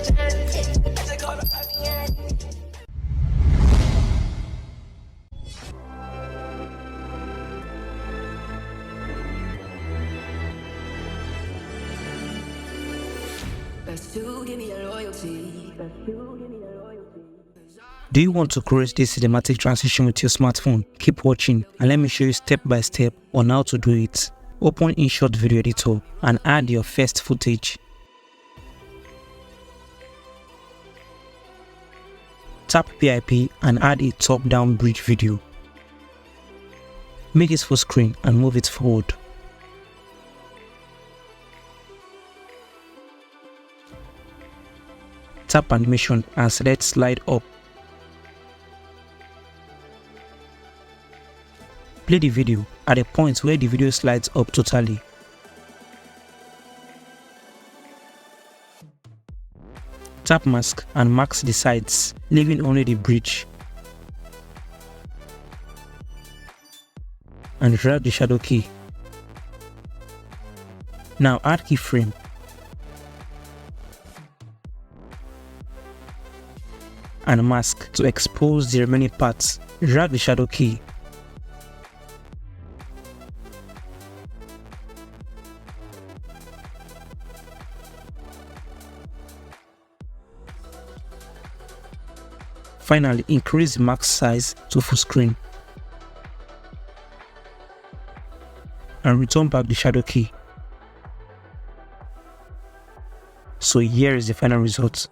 Do you want to create this cinematic transition with your smartphone? Keep watching and let me show you step by step on how to do it. Open Inshot video editor and add your first footage. Tap PIP and add a top-down bridge video. Make it full screen and move it forward. Tap animation and select slide up. Play the video at a point where the video slides up totally. Tap mask and mask the sides, leaving only the bridge. And drag the shadow key. Now add keyframe. And mask to expose the remaining parts. Drag the shadow key. Finally, increase the mask size to full screen. And return back the shadow key. So here is the final result.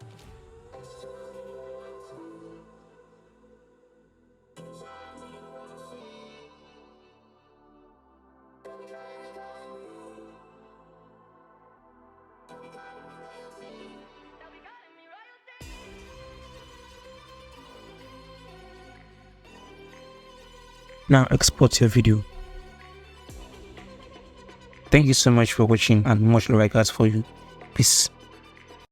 Now export your video. Thank you so much for watching and much love I got for you. Peace.